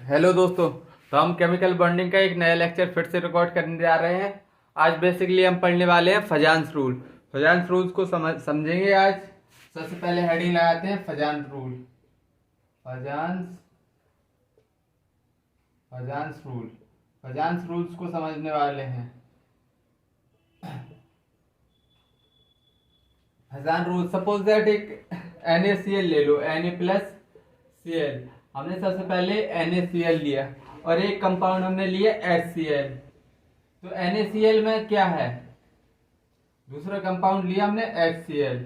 Hello दोस्तों। तो हम केमिकल बॉन्डिंग का एक नया लेक्चर फिर से रिकॉर्ड करने जा रहे हैं। आज बेसिकली हम पढ़ने वाले हैं फजान्स रूल। फजान्स रूल्स को समझेंगे आज। सबसे पहले हेडिंग लगाते हैं फजान्स रूल। फजान्स फजान्स रूल फजान्स रूल्स को समझने वाले हैं। फजान रूल, सपोज दैट एक NaCl ले लो, Na+Cl। हमने सबसे पहले NaCl लिया और एक कंपाउंड हमने लिया HCl। तो NaCl में क्या है, दूसरा कंपाउंड लिया हमने HCl।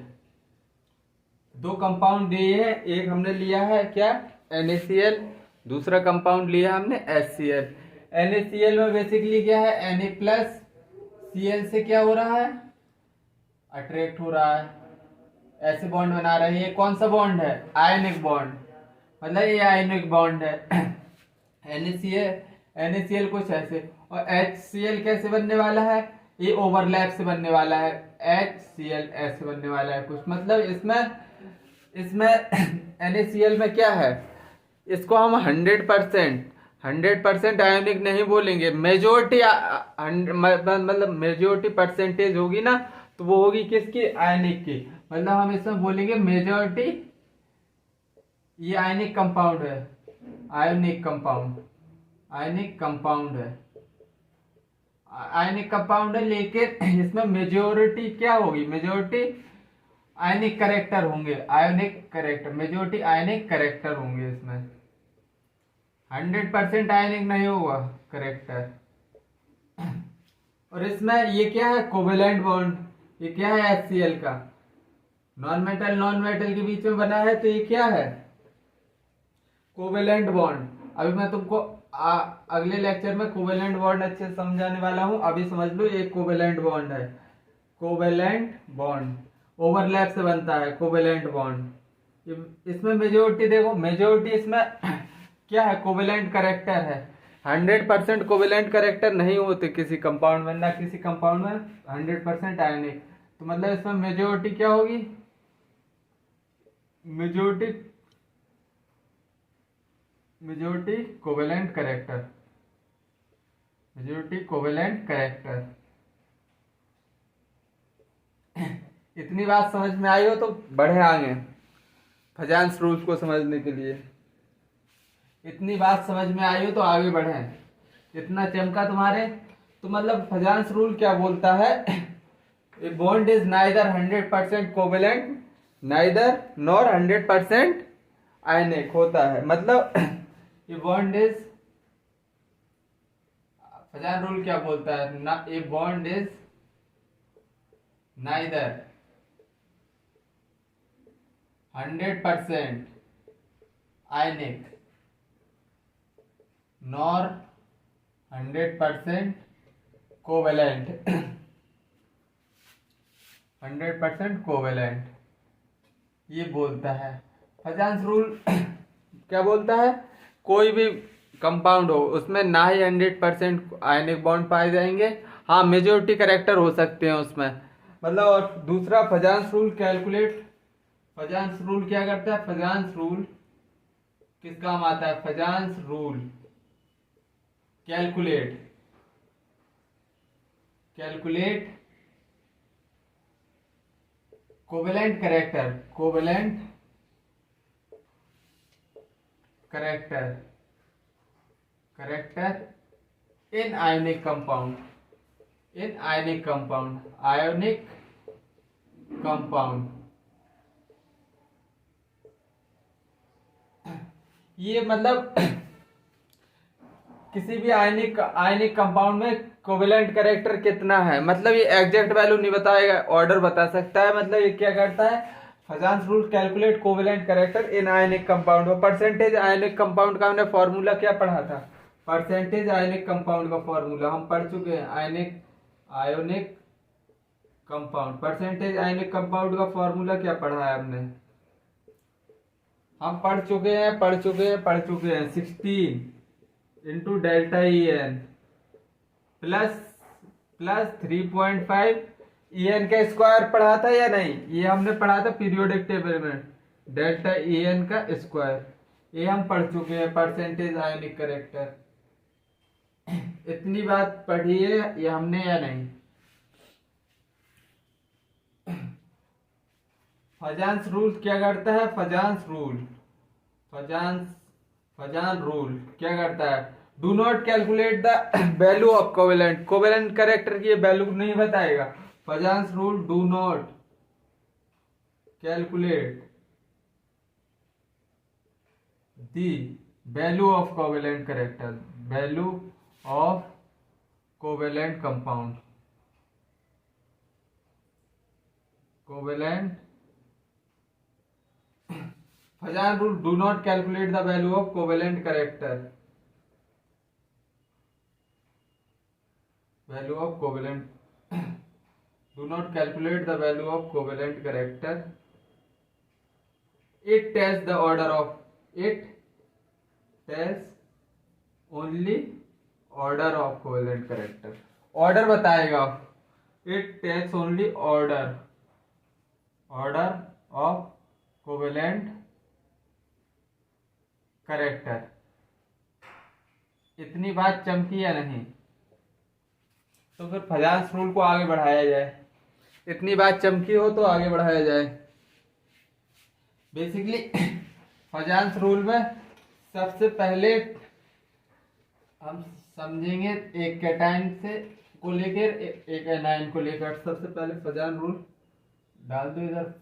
दो कंपाउंड दिए हैं, एक हमने लिया है क्या NaCl, दूसरा कंपाउंड लिया हमने HCl। NaCl में बेसिकली क्या है, Na+Cl से क्या हो रहा है, अट्रैक्ट हो रहा है, ऐसे बॉन्ड बना रहे हैं। ये कौन सा बॉन्ड है, आयनिक बॉन्ड, मतलब ये आयनिक बॉन्ड है। NaCl कुछ ऐसे, और HCl कैसे बनने वाला है, ये ओवरलैप से बनने वाला है। HCl ऐसे बनने वाला है कुछ, मतलब इसमें NaCl में क्या है, इसको हम 100% आयोनिक नहीं बोलेंगे। मेजोरिटी मतलब मेजोरिटी परसेंटेज होगी ना, तो वो होगी किसकी, आयनिक की। मतलब हम इसमें बोलेंगे मेजोरिटी, ये आयनिक कंपाउंड है, आयोनिक कंपाउंड, आयनिक कंपाउंड है, आयनिक कंपाउंड है। लेकिन इसमें मेजोरिटी क्या होगी, मेजोरिटी आयनिक करेक्टर होंगे, आयोनिक करेक्टर, मेजोरिटी आयनिक करेक्टर होंगे। इसमें 100% आयनिक नहीं होगा करेक्टर। और इसमें ये क्या है, कोवेलेंट बॉन्ड, ये क्या है HCl का, नॉन मेटल के बीच में बना है, तो ये क्या है, कोवेलेंट बॉन्ड। अभी मैं तुमको अगले लेक्चर में कोवेलेंट बॉन्ड अच्छे से समझाने वाला हूं, अभी समझ लो ये कोवेलेंट बॉन्ड है। कोवेलेंट बॉन्ड ओवरलैप से बनता है कोवेलेंट बॉन्ड। इसमें मेजोरिटी देखो, मेजोरिटी इसमें क्या है, कोवेलेंट करेक्टर है। 100% कोवेलेंट करेक्टर नहीं होते किसी कंपाउंड में, ना किसी कंपाउंड में 100% आयनिक। तो मतलब इसमें मेजोरिटी क्या होगी, majority covalent character, majority covalent character. इतनी बात समझ में आई हो तो बढ़े आगे फजान्स रूल्स को समझने के लिए। इतनी बात समझ में आई हो तो आगे बढ़े, इतना चमका तुम्हारे। तो मतलब फजान्स रूल क्या बोलता है, a bond is neither 100% covalent neither nor 100% ionic होता है। मतलब ये बॉन्ड इज, फजान रूल क्या बोलता है ना, a bond is neither 100% ionic nor 100% covalent. 100% covalent ये बोलता है फजान्स रूल। क्या बोलता है, कोई भी कंपाउंड हो उसमें ना ही 100% आयनिक बॉन्ड पाए जाएंगे, हाँ मेजोरिटी करेक्टर हो सकते हैं उसमें। मतलब और दूसरा फजान्स रूल कैलकुलेट, फजान्स रूल क्या करता है, फजान्स रूल किस काम आता है, फजान्स rule calculate, calculate covalent character, covalent character, character in ionic compound, in ionic compound, ionic compound. ये मतलब किसी भी आयनिक कंपाउंड में कोवेलेंट करेक्टर कितना है, मतलब ये एग्जैक्ट वैल्यू नहीं बताएगा, ऑर्डर बता सकता है। मतलब ये क्या करता है, फजान्स rule calculate covalent character in ionic compound. और परसेंटेज आयनिक कंपाउंड का हमने फॉर्मूला क्या पढ़ा था, परसेंटेज आयनिक कंपाउंड का फॉर्मूला हम पढ़ चुके हैं। Ionic compound, percentage ionic compound का फॉर्मूला क्या पढ़ा है हमने, हम पढ़ चुके हैं 16 into delta EN plus 3.5 EN का स्क्वायर पढ़ा था या नहीं, ये हमने पढ़ा था पीरियोडिक टेबल में, डेल्टा EN का स्क्वायर। ये हम पढ़ चुके हैं, परसेंटेज आयनिक करेक्टर। इतनी बात पढ़ी है ये हमने या नहीं? फजान्स रूल क्या करता है? फजान रूल क्या करता है? Do not calculate the value of covalent character की वैल्यू नहीं बताएगा। Fajans rule do not calculate the value of covalent character, value of covalent compound, covalent Fajan rule do not calculate the value of covalent character, value of covalent do not calculate the value of covalent character. It tells the order of, it tells only order of covalent character, order बताएगा। It tells only order of covalent character. इतनी बात चमकी या नहीं? तो फिर फजान्स rule को आगे बढ़ाया जाए। इतनी बात चमकी हो तो आगे बढ़ाया जाए। बेसिकली फजान्स रूल में सबसे पहले हम समझेंगे एक कैटायन से को लेकर एक एनायन को लेकर। सबसे पहले फजान रूल डाल दो इधर,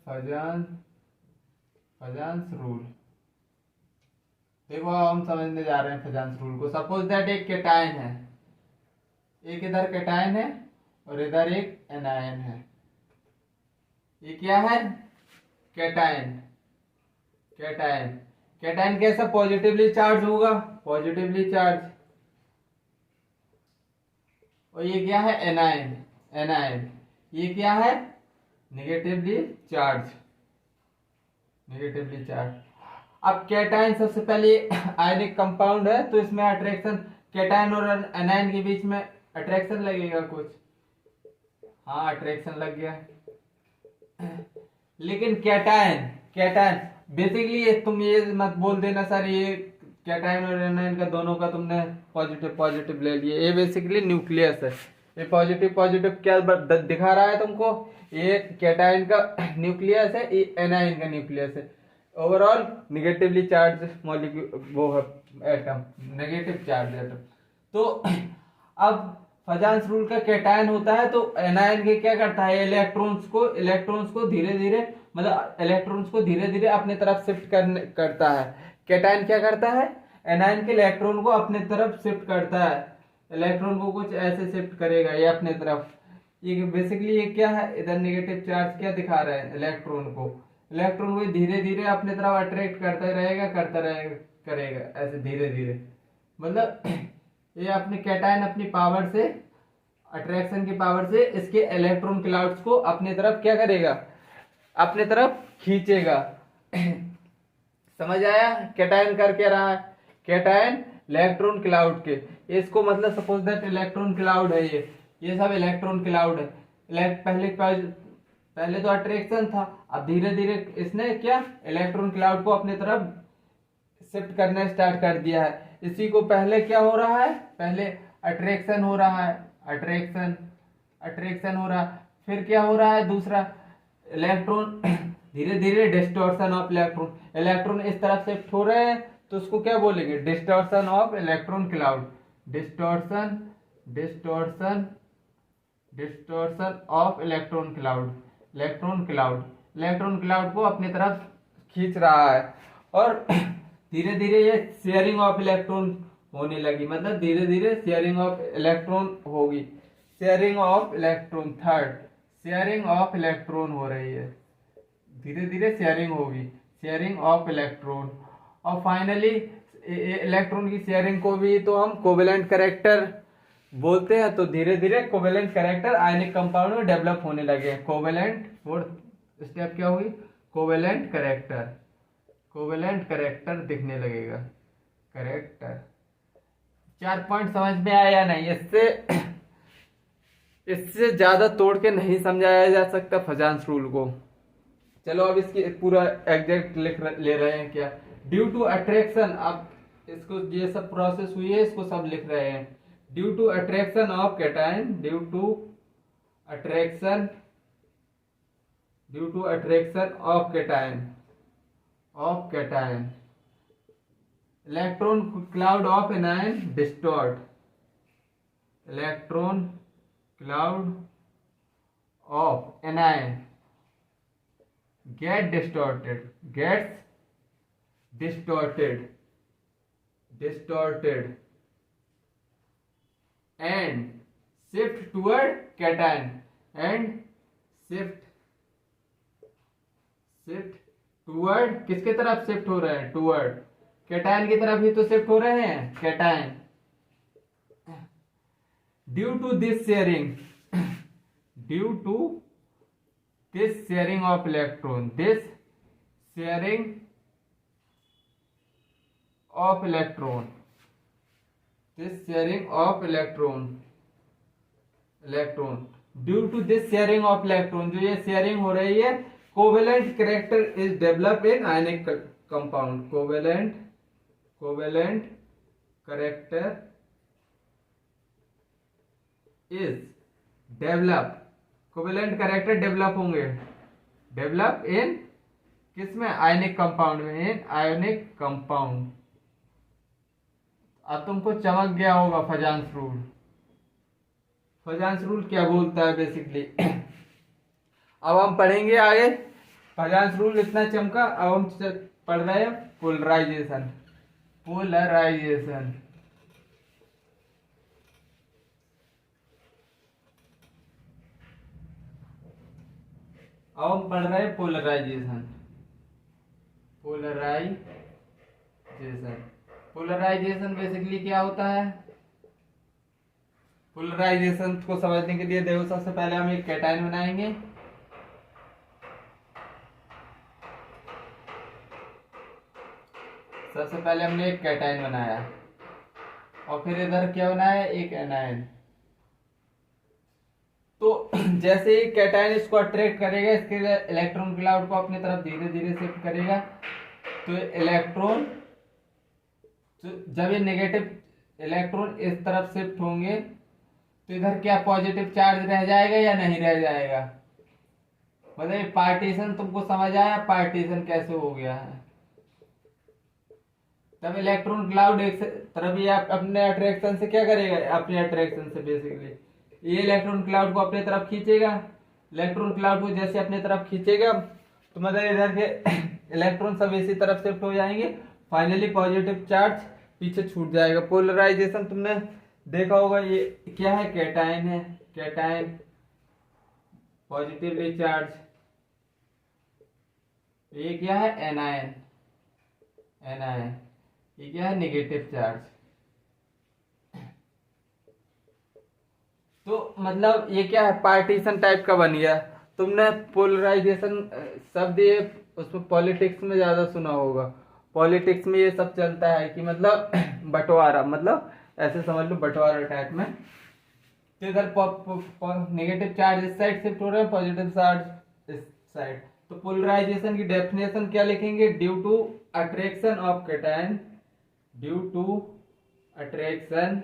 फजान्स रूल। देखो हम समझने जा रहे हैं फजान्स रूल को। सपोज दैट एक कैटायन है, एक इधर कैटायन है और इधर एक एनायन है। ये क्या है? कैटायन। कैटायन कैसा? पॉजिटिवली चार्ज होगा, पॉजिटिवली चार्ज। और ये क्या है? एनायन। ये क्या है? Negatively charge. अब कैटायन सबसे पहले आयनिक कंपाउंड है, तो इसमें अट्रैक्शन, कैटायन और एनायन के बीच में अट्रैक्शन लगेगा कुछ। हाँ, अट्रैक्शन लग गया। लेकिन कैटायन बेसिकली तुम ये मत बोल देना सर ये कैटायन और एनायन का दोनों का तुमने पॉजिटिव ले लिया। ये बेसिकली न्यूक्लियस है। ये पॉजिटिव क्या दिखा रहा है तुमको? ये कैटायन का न्यूक्लियस है, ये एनायन का न्यूक्लियस है। ओवरऑल निगेटिवली चार्ज मॉलिक्यूल, वो है एटम, नेगेटिव चार्ज एटम। तो अब फजान्स रूल का कैटायन होता है तो एनायन के क्या करता है? इलेक्ट्रॉन्स को धीरे धीरे अपने तरफ शिफ्ट करता है। कैटायन क्या करता है? एनायन के इलेक्ट्रॉन को अपने तरफ शिफ्ट करता है। इलेक्ट्रॉन को कुछ ऐसे शिफ्ट करेगा ये अपने तरफ। ये बेसिकली ये क्या है? इधर नेगेटिव चार्ज क्या दिखा रहा है? इलेक्ट्रॉन को धीरे धीरे अपने तरफ अट्रैक्ट करेगा ऐसे धीरे धीरे। मतलब ये अपने कैटायन अपनी पावर से, अट्रैक्शन की पावर से इसके इलेक्ट्रॉन क्लाउड्स को अपने तरफ क्या करेगा? अपने तरफ खींचेगा। समझ आया? कैटायन कर क्या रहा है? कैटायन इलेक्ट्रॉन क्लाउड के, इसको मतलब सपोज दैट इलेक्ट्रॉन क्लाउड है, ये सब इलेक्ट्रॉन क्लाउड है। पहले तो अट्रैक्शन था, अब धीरे धीरे इसने क्या इलेक्ट्रॉन क्लाउड को अपने तरफ शिफ्ट करना स्टार्ट कर दिया है। इसी को पहले क्या हो रहा है? पहले अट्रैक्शन हो रहा है, अट्रैक्शन हो रहा है। फिर क्या हो रहा है? दूसरा इलेक्ट्रॉन धीरे धीरे डिस्टॉर्शन ऑफ इलेक्ट्रॉन इस तरफ शिफ्ट हो रहे हैं, तो उसको क्या बोलेंगे? Distortion of electron cloud. Distortion of electron cloud को अपनी तरफ खींच रहा है। और धीरे धीरे ये शेयरिंग ऑफ इलेक्ट्रॉन होने लगी, मतलब धीरे धीरे शेयरिंग ऑफ इलेक्ट्रॉन होगी। शेयरिंग ऑफ इलेक्ट्रॉन हो रही है, धीरे धीरे शेयरिंग होगी, शेयरिंग ऑफ इलेक्ट्रॉन। और फाइनली इलेक्ट्रॉन की शेयरिंग को भी तो हम कोवेलेंट कैरेक्टर बोलते हैं। तो धीरे धीरे कोवेलेंट कैरेक्टर आयनिक कंपाउंड में डेवलप होने लगे। कोवेलेंट, फोर्थ स्टेप क्या होगी? कोवेलेंट कैरेक्टर दिखने लगेगा। कैरेक्टर 4 पॉइंट समझ में आया या नहीं? इससे ज्यादा तोड़ के नहीं समझाया जा सकता फजान्स रूल को। चलो अब इसकी पूरा एग्जैक्ट ले रहे हैं क्या? ड्यू टू अट्रैक्शन, अब इसको ये सब प्रोसेस हुई है, इसको सब लिख रहे हैं। Due to attraction of cation, due to attraction, due to attraction of cation, of cation, electron cloud of anion distort, electron cloud of anion get distorted, gets distorted, distorted and shift toward cation, and shift toward, किसके तरफ shift हो रहे हैं? toward cation की तरफ ही तो shift हो रहे हैं, cation. Due to this sharing, due to this sharing of electron, this sharing of electron, this sharing of electron, electron, due to this sharing of electron, जो ये sharing हो रही है, covalent character is developed in ionic compound, covalent character is developed, covalent character develop होंगे, develop in किसमें? Ionic compound में, इन ionic compound. अब तुमको चमक गया होगा फजांस रूल। फजांस रूल क्या बोलता है बेसिकली? अब हम पढ़ेंगे आगे। फजांस रूल इतना चमका, अब हम पढ़ रहे हैं पोलराइजेशन, पोलराइजेशन। अब हम पढ़ रहे हैं पोलराइजेशन, पोलराइजेशन। पोलराइजेशन बेसिकली क्या होता है? पोलराइजेशन को समझने के लिए देखो, सबसे पहले हम एक कैटायन बनाएंगे। सबसे पहले हमने एक कैटायन बनाया और फिर इधर क्या बनाया? एक एनायन। तो जैसे ही कैटायन इसको अट्रैक्ट करेगा, इसके इलेक्ट्रॉन क्लाउड को अपनी तरफ धीरे धीरे शिफ्ट करेगा, तो इलेक्ट्रॉन, जब ये नेगेटिव इलेक्ट्रॉन इस तरफ शिफ्ट होंगे तो इधर क्या पॉजिटिव चार्ज रह जाएगा या नहीं रह जाएगा? मतलब पार्टीशन तुमको समझ आया? पार्टीशन कैसे हो गया है? तब इलेक्ट्रॉन क्लाउड एक तरफ ये अपने अट्रैक्शन से क्या करेगा? अपने अट्रैक्शन से बेसिकली ये इलेक्ट्रॉन क्लाउड को अपने तरफ खींचेगा। इलेक्ट्रॉन क्लाउड को जैसे अपने तरफ खींचेगा तो मतलब इधर के इलेक्ट्रॉन सब इसी तरफ शिफ्ट हो जाएंगे, फाइनली पॉजिटिव चार्ज पीछे छूट जाएगा। पोलराइजेशन तुमने देखा होगा, ये क्या है? कैटायन है, कैटायन पॉजिटिवली चार्ज। ये क्या है? Anion, anion. ये क्या है? Negative charge. तो मतलब ये क्या है? पार्टीशन टाइप का बन गया। तुमने पोलराइजेशन शब्द ये उसमें पॉलिटिक्स में ज्यादा सुना होगा। पॉलिटिक्स में ये सब चलता है कि मतलब बंटवारा, मतलब ऐसे समझ लो बंटवारा टाइप में। तो इधर नेगेटिव चार्ज इस साइड शिफ्ट हो रहा है, पॉजिटिव चार्ज इस साइड। तो पोलराइजेशन की डेफिनेशन क्या लिखेंगे? Due to attraction of cation, due to attraction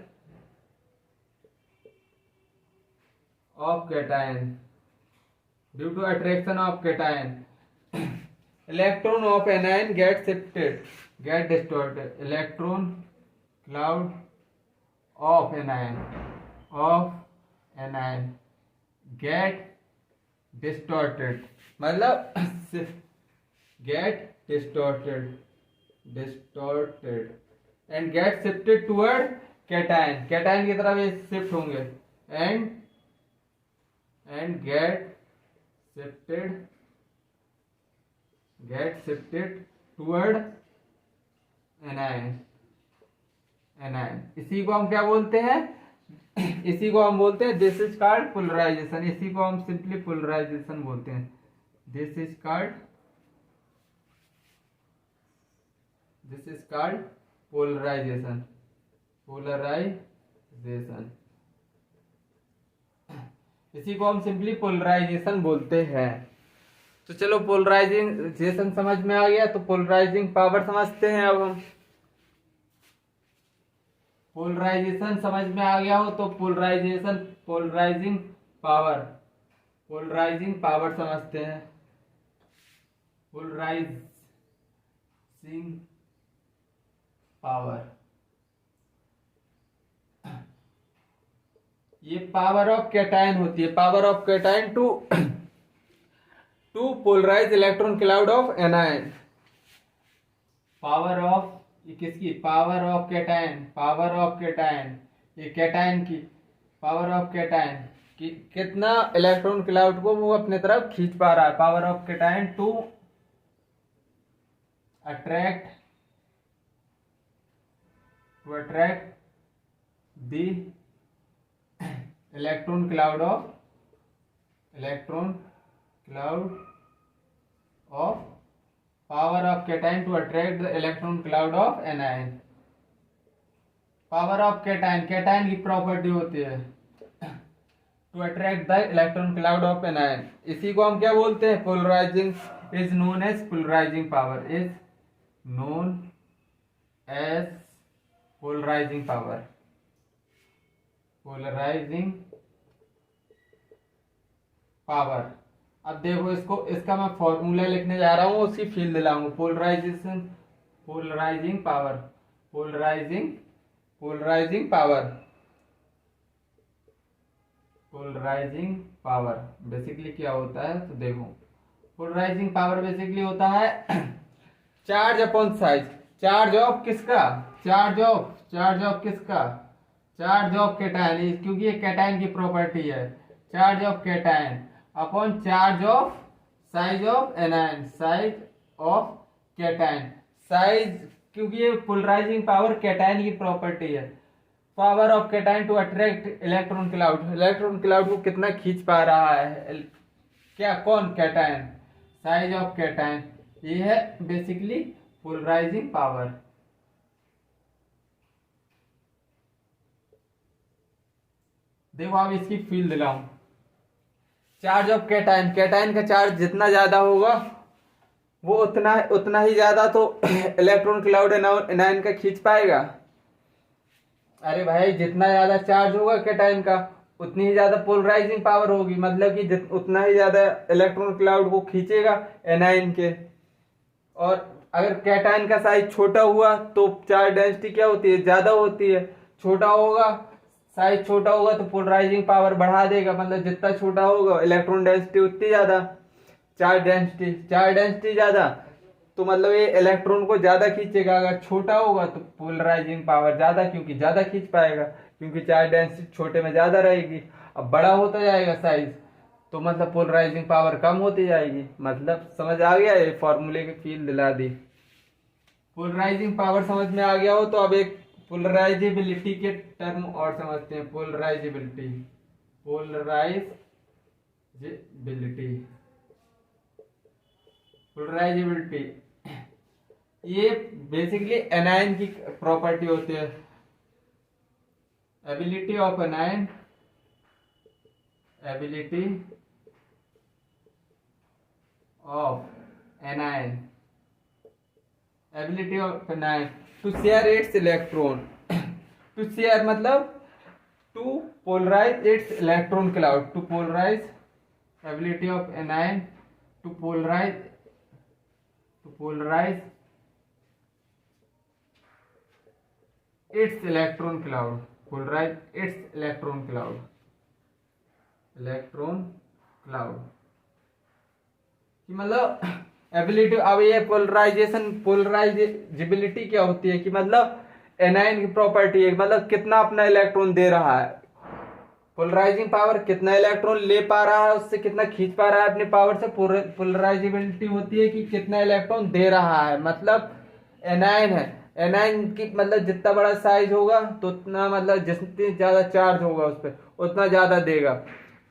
of cation, due to attraction of cation, electron of anion get shifted, get distorted, electron cloud of anion, get distorted, मतलब get distorted and get shifted toward cation, cation की तरफ ये shift होंगे, and get shifted toward anion। इसी को हम क्या बोलते हैं? इसी को हम बोलते हैं दिस इज कॉल्ड पोलराइजेशन। इसी को हम सिंपली पोलराइजेशन बोलते हैं। This is called polarisation, polarisation. इसी को हम सिंपली पोलराइजेशन बोलते हैं। तो चलो पोलराइजेशन समझ में आ गया, तो पोलराइजिंग पावर समझते हैं अब हम। पोलराइजेशन समझ में आ गया हो तो पोलराइजिंग पावर समझते हैं। पोलराइजिंग पावर, ये पावर ऑफ कैटायन होती है, power of cation to polarise electron cloud of anion. Power of, ये किसकी, पावर ऑफ कैटायन, ये कैटायन की पावर ऑफ कैटायन कि कितना इलेक्ट्रॉन क्लाउड को वो अपने तरफ खींच पा रहा है। Power of cation to attract the electron cloud of power of cation to attract the electron cloud of anion. Power of cation की प्रॉपर्टी होती है to attract the electron cloud of anion. इसी को हम क्या बोलते हैं, polarising, is known as polarising power, polarising power. अब देखो इसका मैं फॉर्मूला लिखने जा रहा हूँ, उसकी फील्ड लाऊंगा। पोलराइजिंग पावर बेसिकली क्या होता है, तो देखो पोलराइजिंग पावर बेसिकली होता है charge upon size. Charge of किसका, चार्ज ऑफ कैटायन, क्योंकि ये कैटायन की प्रॉपर्टी है। Charge of cation upon charge of size of anion, size, क्योंकि ये पोलराइजिंग पावर कैटायन की प्रॉपर्टी है। Power of cation to attract electron cloud को कितना खींच पा रहा है, क्या, कौन, कैटायन। साइज ऑफ कैटायन, ये है बेसिकली पोलराइजिंग पावर। देखो अब इसकी फील्ड लाऊं। चार्ज ऑफ कैटायन का चार्ज जितना ज्यादा होगा वो उतना ही ज्यादा तो इलेक्ट्रॉन क्लाउड एनायन का खींच पाएगा। अरे भाई, जितना ज्यादा चार्ज होगा कैटायन का उतनी ही ज्यादा पोलराइजिंग पावर होगी, मतलब कि उतना ही ज्यादा इलेक्ट्रॉन क्लाउड को खींचेगा एनायन के। और अगर कैटायन का साइज छोटा हुआ तो चार्ज डेंसिटी क्या होती है, ज्यादा होती है। साइज छोटा होगा तो पोलराइजिंग पावर बढ़ा देगा, मतलब जितना छोटा होगा इलेक्ट्रॉन डेंसिटी उतनी ज्यादा। चार्ज डेंसिटी ज्यादा तो मतलब ये इलेक्ट्रॉन को ज्यादा खींचेगा। अगर छोटा होगा तो पोलराइजिंग पावर ज्यादा, क्योंकि ज्यादा खींच पाएगा, क्योंकि चार्ज डेंसिटी छोटे में ज्यादा रहेगी। अब बड़ा होता जाएगा साइज तो मतलब पोलराइजिंग पावर कम होती जाएगी। मतलब समझ आ गया, ये फॉर्मूले की फील दिला दी। पोलराइजिंग पावर समझ में आ गया हो तो अब एक पोलराइजेबिलिटी के टर्म और समझते हैं। पोलराइजेबिलिटी ये बेसिकली एनायन की प्रॉपर्टी होती है। Ability of anion to share its electron. To share मतलब to polarise its electron cloud. To polarise, ability of anion to polarise its electron cloud. मतलब एबिलिटी। अब ये पोलराइजेबिलिटी क्या होती है कि मतलब एनायन की प्रॉपर्टी है, मतलब कितना अपना इलेक्ट्रॉन दे रहा है। पोलराइजिंग पावर कितना इलेक्ट्रॉन ले पा रहा है, उससे कितना खींच पा रहा है अपनी पावर से। पोलराइजेबिलिटी होती है कि कितना इलेक्ट्रॉन दे रहा है। मतलब एनायन की मतलब जितना बड़ा साइज होगा तो उतना, मतलब जितनी ज्यादा चार्ज होगा उस पर उतना ज्यादा देगा।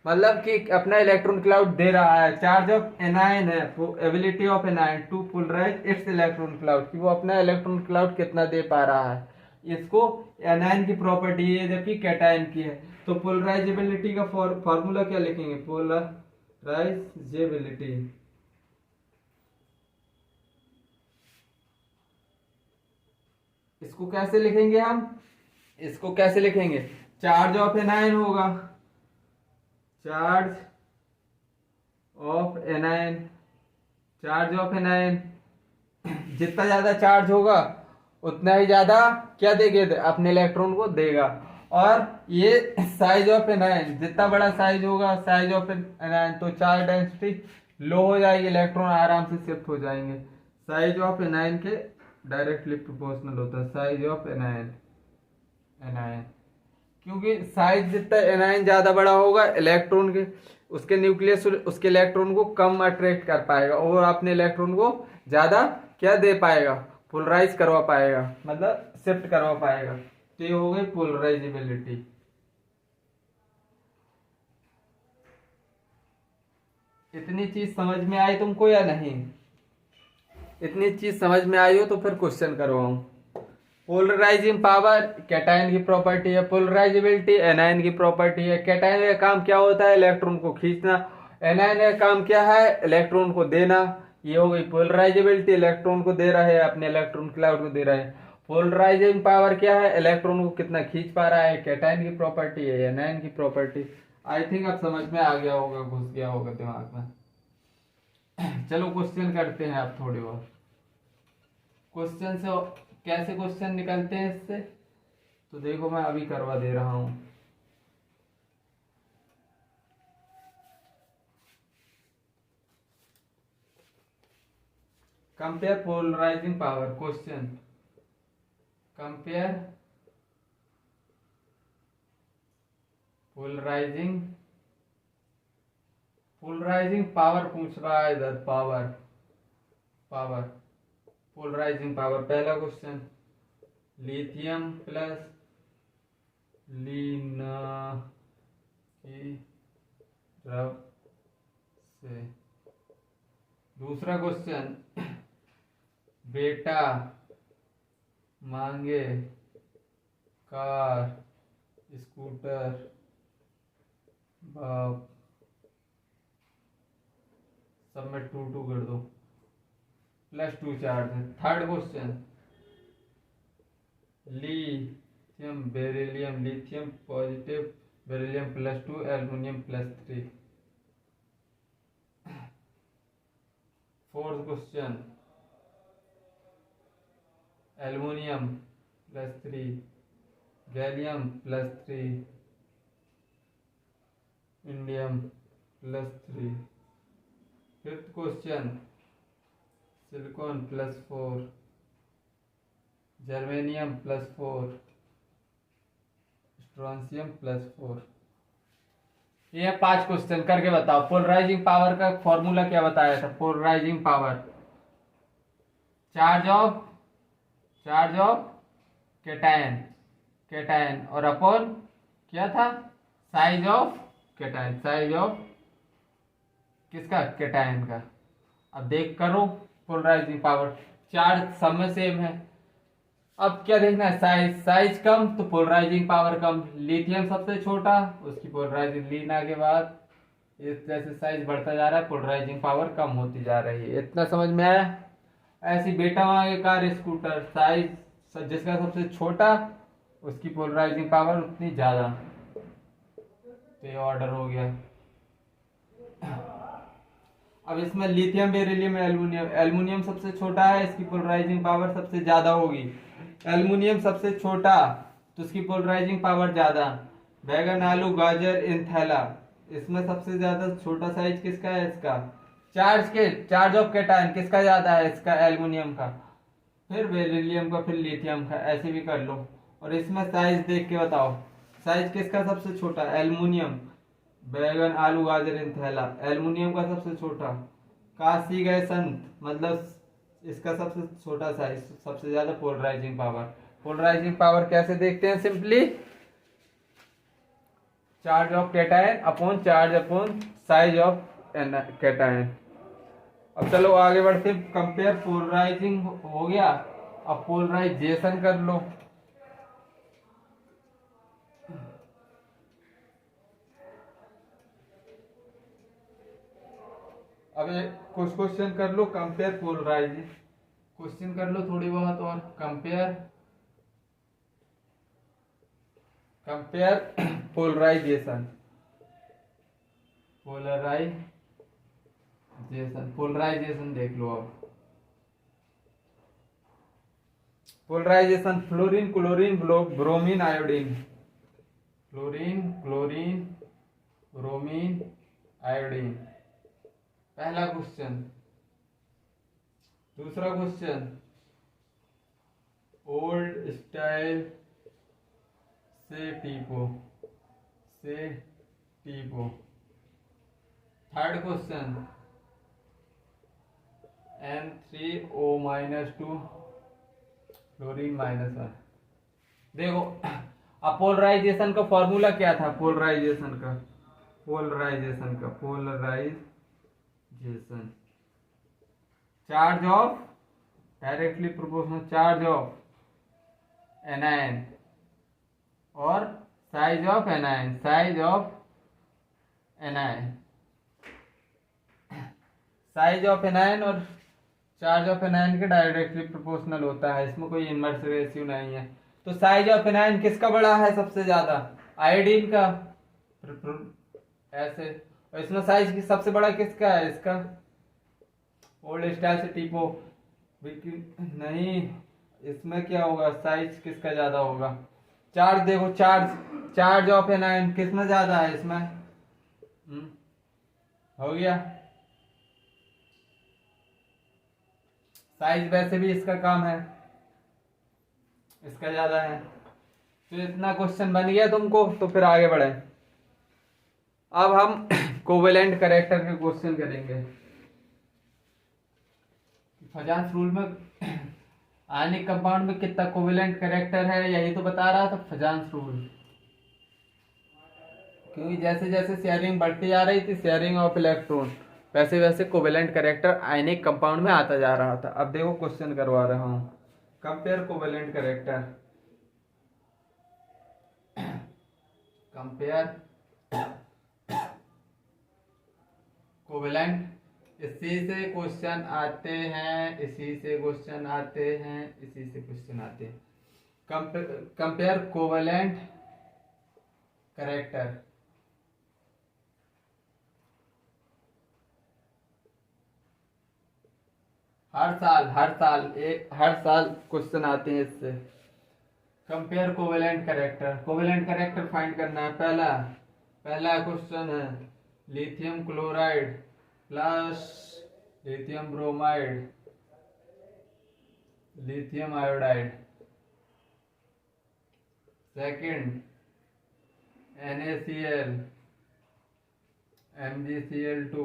मतलब कि अपना इलेक्ट्रॉन क्लाउड दे रहा है। चार्ज ऑफ एनायन है, ability of anion to polarise its electron cloud, कि वो अपना इलेक्ट्रॉन क्लाउड कितना दे पा रहा है। इसको एनायन की प्रॉपर्टी है, जबकि कैटायन की है। तो पोलराइजेबिलिटी का फॉर्मूला क्या लिखेंगे, पोलराइजेबिलिटी इसको कैसे लिखेंगे हम, इसको कैसे लिखेंगे, चार्ज ऑफ एनायन होगा, charge of anion, charge of anion. जितना ज्यादा चार्ज होगा उतना ही ज्यादा क्या देगा, अपने इलेक्ट्रॉन को देगा। और ये साइज ऑफ एनायन, जितना बड़ा साइज होगा साइज ऑफ एनायन, तो चार्ज डेंसिटी लो हो जाएगी, इलेक्ट्रॉन आराम से शिफ्ट हो जाएंगे। साइज ऑफ एनायन के डायरेक्टली प्रोपोर्शनल होता है साइज ऑफ एनायन, एनायन, क्योंकि साइज जितना एनायन ज्यादा बड़ा होगा इलेक्ट्रॉन के, उसके न्यूक्लियस उसके इलेक्ट्रॉन को कम अट्रैक्ट कर पाएगा और अपने इलेक्ट्रॉन को ज्यादा क्या दे पाएगा, पोलराइज करवा पाएगा, मतलब शिफ्ट करवा पाएगा। तो ये हो गई पोलराइजेबिलिटी। इतनी चीज समझ में आई तुमको या नहीं, इतनी चीज समझ में आई हो तो फिर क्वेश्चन करवाऊं। पोलराइजिंग पावर कैटायन की प्रॉपर्टी है, पोलराइजेबिलिटी एनायन की प्रॉपर्टी है। कैटायन का काम क्या होता है, इलेक्ट्रॉन को खींचना, एनायन का काम क्या है, इलेक्ट्रॉन को देना। ये हो गई पोलराइजेबिलिटी, इलेक्ट्रॉन को दे रहा है, अपने इलेक्ट्रॉन क्लाउड को दे रहा है। पोलराइजिंग पावर क्या है, इलेक्ट्रॉन को कितना खींच पा रहा है, कैटायन की प्रॉपर्टी है, एनायन की प्रॉपर्टी। आई थिंक अब समझ में आ गया होगा, घुस गया होगा दिमाग में। चलो क्वेश्चन करते हैं आप थोड़ी बहुत। क्वेश्चन से कैसे क्वेश्चन निकलते हैं इससे, तो देखो मैं अभी करवा दे रहा हूं। Compare polarising power, question compare polarising, polarising power पूछ रहा है इधर, पावर, पावर, पोलराइजिंग पावर। पहला क्वेश्चन, लिथियम प्लस लीन की द्रव से। दूसरा क्वेश्चन, बेटा मांगे कार स्कूटर बाप, सब में 2 कर दो, +2 चार्ज है। Third question, lithium beryllium, lithium positive, beryllium +2, aluminium +3। Fourth question, aluminium +3, gallium +3, indium +3। Fifth question, silicon +4, germanium +4, strontium +4। ये 5 क्वेश्चन करके बताओ। पोलराइजिंग पावर का फॉर्मूला क्या बताया था, polarising power, charge of cation, cation और अपॉन क्या था, size of cation, size of किसका, कैटायन का। अब देख करो पोलराइजिंग पावर, चार्ज सब में सेम है। अब क्या देखना है, साइज, साइज कम तो पोलराइजिंग पावर कम। लिथियम सबसे छोटा, उसकी पोलराइजिंग लीना के बाद इस जैसे साइज बढ़ता जा रहा है पोलराइजिंग पावर कम होती जा रही है। इतना समझ में आया। ऐसी बेटा मांगे कार स्कूटर, साइज जिसका सबसे छोटा उसकी पोलराइजिंग पावर उतनी ज्यादा। तो ये ऑर्डर हो गया। अब इसमें लिथियम बेरिलियम एल्युमिनियम, एल्युमिनियम सबसे छोटा है, इसकी पोलराइजिंग पावर सबसे ज्यादा होगी। एल्युमिनियम सबसे छोटा तो उसकी पोलराइजिंग पावर ज्यादा। बैगन आलू गाजर इंथैला, इसमें सबसे ज्यादा छोटा साइज किसका है, इसका। चार्ज ऑफ कैटायन किसका ज्यादा है, इसका, एल्युमिनियम का, फिर बेरिलियम का, फिर लिथियम का, ऐसे भी कर लो। और इसमें साइज देख के बताओ, साइज किसका सबसे छोटा, एल्युमिनियम, बैगन आलू गाजर इंथैला, एल्युमिनियम का सबसे छोटा। काशी गए संत, मतलब इसका सबसे छोटा साइज, सबसे ज्यादा पोलराइजिंग पावर। पोलराइजिंग पावर कैसे देखते हैं, simply charge of cation upon charge upon size of cation. अब चलो आगे बढ़ते हैं। कंपेयर पोलराइजिंग हो गया, अब पोलराइजेशन कर लो। अब कुछ क्वेश्चन कर लो, कंपेयर पोलराइजिंग क्वेश्चन कर लो थोड़ी बहुत, और कंपेयर कंपेयर पोलराइजेशन, पोलराइजेशन देख लो अब। Polarisation fluorine chlorine bromine iodine, fluorine chlorine bromine iodine, पहला क्वेश्चन। दूसरा क्वेश्चन, ओल्ड स्टाइल से टीपो, थर्ड क्वेश्चन, N3O-2 फ्लोरीन -1। देखो अब पोलराइजेशन का फॉर्मूला क्या था, polarisation charge of directly proportional charge of anion और size of anion, size of anion और चार्ज ऑफ एनायन के डायरेक्टली प्रोपोर्शनल होता है, इसमें कोई इनवर्स रेशियो नहीं है। तो साइज ऑफ एनायन किसका बड़ा है सबसे ज्यादा, आयोडीन का, ऐसे। और इसमें साइज की सबसे बड़ा किसका है, इसका। ओल्ड स्टाइल से टीपो नहीं, इसमें क्या होगा, साइज किसका ज्यादा होगा। चार्ज देखो, चार्ज ऑफ एनायन किसमें ज्यादा है, इसमें। हो गया। साइज वैसे भी इसका कम है, इसका ज्यादा है। तो इतना क्वेश्चन बन गया तुमको, तो फिर आगे बढ़े। अब हम कोवेलेंट कैरेक्टर के क्वेश्चन करेंगे। फजांस रूल में आयनिक कंपाउंड में कितना कोवेलेंट कैरेक्टर है, यही तो बता रहा था फजांस रूल। क्योंकि जैसे जैसे शेयरिंग बढ़ती जा रही थी, शेयरिंग ऑफ इलेक्ट्रॉन, वैसे वैसे कोवेलेंट कैरेक्टर आयनिक कंपाउंड में आता जा रहा था। अब देखो क्वेश्चन करवा रहा हूं, compare covalent character, compare covalent. इसी से क्वेश्चन आते हैं, इसी से क्वेश्चन आते हैं, इसी से क्वेश्चन आते हैं। कंपेयर कोवेलेंट कैरेक्टर, हर साल क्वेश्चन आते हैं इससे। कंपेयर कोवेलेंट कैरेक्टर फाइंड करना है। पहला क्वेश्चन है, lithium chloride plus lithium bromide, lithium iodide. Second, NaCl MgCl2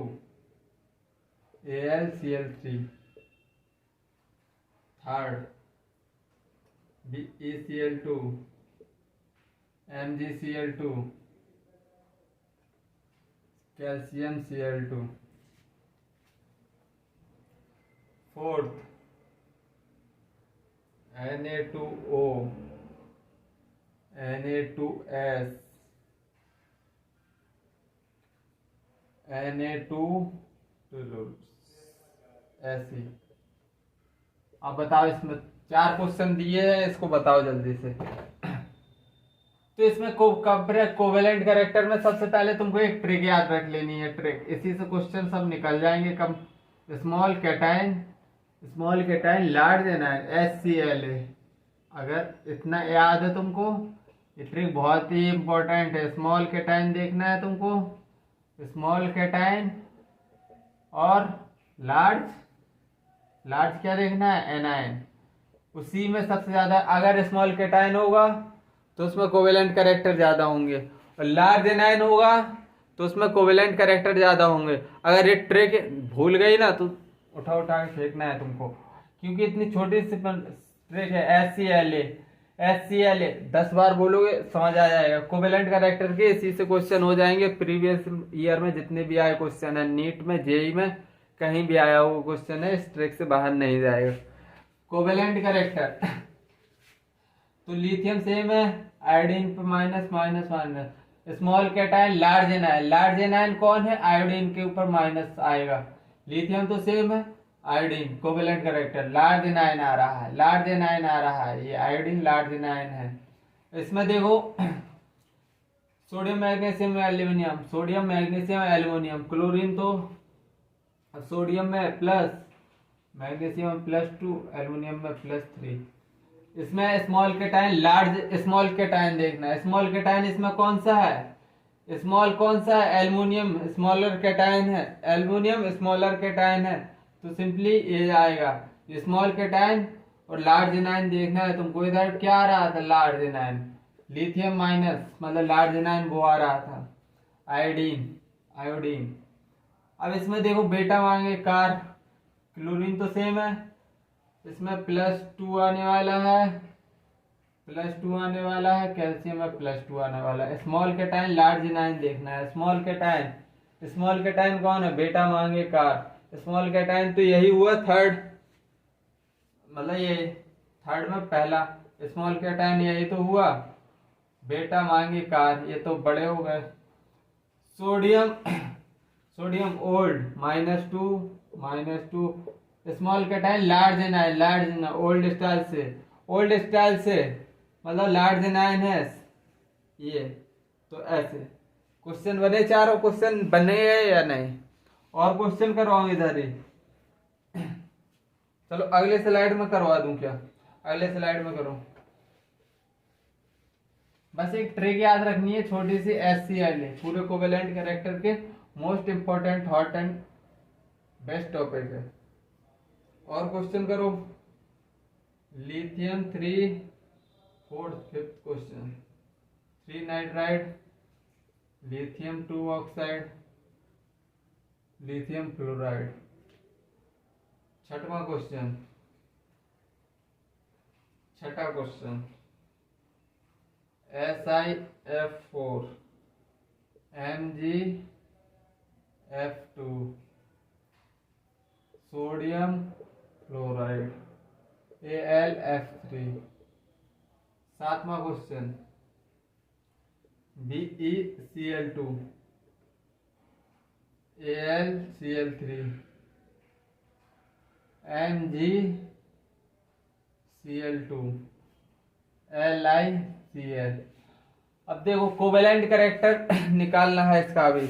AlCl3। Third, BeCl2 MgCl2 calcium Cl2। Fourth, Na2O Na2S Na2 अब बताओ, इसमें 4 क्वेश्चन दिए हैं, इसको बताओ जल्दी से। तो इसमें कोवेलेंट कैरेक्टर में सबसे पहले तुमको एक ट्रिक याद रख लेनी है, ट्रिक। इसी से क्वेश्चन सब निकल जाएंगे। Come small cation large anion HCl। अगर इतना याद है तुमको, ये ट्रिक बहुत ही इंपॉर्टेंट है। स्मॉल कैटाइन देखना है तुमको, स्मॉल कैटाइन, और लार्ज क्या देखना है, एनायन। उसी में सबसे ज्यादा, अगर स्मॉल कैटाइन होगा तो उसमें कोवेलेंट कैरेक्टर ज्यादा होंगे, और लार्ज एनायन होगा तो उसमें कोवेलेंट कैरेक्टर ज्यादा होंगे। अगर ये ट्रिक भूल गई ना तो उठा के फेंकना है तुमको, क्योंकि इतनी छोटी सी ट्रिक है। HCl 10 बार बोलोगे समझ आ जाएगा। कोवेलेंट कैरेक्टर के इसी से क्वेश्चन हो जाएंगे। प्रीवियस ईयर में जितने भी आए क्वेश्चन है, नीट में, जेई में, कहीं भी आया हुआ क्वेश्चन है, इस ट्रिक से बाहर नहीं जाएगा। कोवेलेंट कैरेक्टर तो लिथियम सेम है, आयोडीन पे minus. Small cation large anion कौन है, आयोडीन के ऊपर माइनस आएगा। लिथियम तो सेम है, iodine. Covalent character large anion आ रहा है, ये आयोडीन लार्ज एनायन है। इसमें देखो sodium magnesium aluminium, sodium magnesium aluminium, chlorine तो सोडियम में प्लस, मैग्नीशियम में +2, एल्यूमिनियम में +3। इसमें small cation large small cation देखना है। स्मॉल केटाइन इसमें कौन सा है, स्मॉल कौन सा है, एल्यूमिनियम स्मॉलर केटाइन है, एल्यूमिनियम स्मॉलर केटाइन है, तो सिंपली ये आएगा स्मॉल केटाइन। और लार्ज एनायन देखना है तुमको, इधर क्या आ रहा था, लार्ज एनायन, लिथियम माइनस मतलब लार्ज एनायन वो आ रहा था, आयोडीन, आयोडीन। अब इसमें देखो बेटा मांगे कार, क्लोरीन तो सेम है, इसमें +2 आने वाला है, +2 आने वाला है, कैल्शियम में +2 आने वाला है। स्मॉल केटाइन लार्ज एनायन देखना है। स्मॉल केटाइन, स्मॉल केटाइन कौन है, बेटा मांगे कार, स्मॉल केटाइन तो यही हुआ थर्ड, मतलब ये थर्ड में पहला स्मॉल केटाइन यही तो हुआ, बेटा मांगे कार, ये तो बड़े हो गए। Sodium, sodium old -2 small cation large anion, large anion old style से, ओल्ड स्टाइल से मतलब लार्ज एनायन है ये, तो ऐसे क्वेश्चन बने, चारों क्वेश्चन बने हैं या नहीं, और क्वेश्चन करवाऊं इधर ही। चलो अगले स्लाइड में करवा दूं क्या, अगले स्लाइड में करो। बस एक ट्रिक याद रखनी है छोटी सी, HCl है पूरे कोवेलेंट कैरेक्टर के most important hot and best topic है। और क्वेश्चन करो, lithium 3 4th 5th question, 3 nitride, lithium 2 oxide, lithium chloride. 6वां क्वेश्चन, 6वां question, SiF4 MgF2 sodium fluoride AlF3। 7वां question, BeCl2 AlCl3 MgCl2 LiCl। अब देखो कोवेलेंट कैरेक्टर निकालना है इसका भी,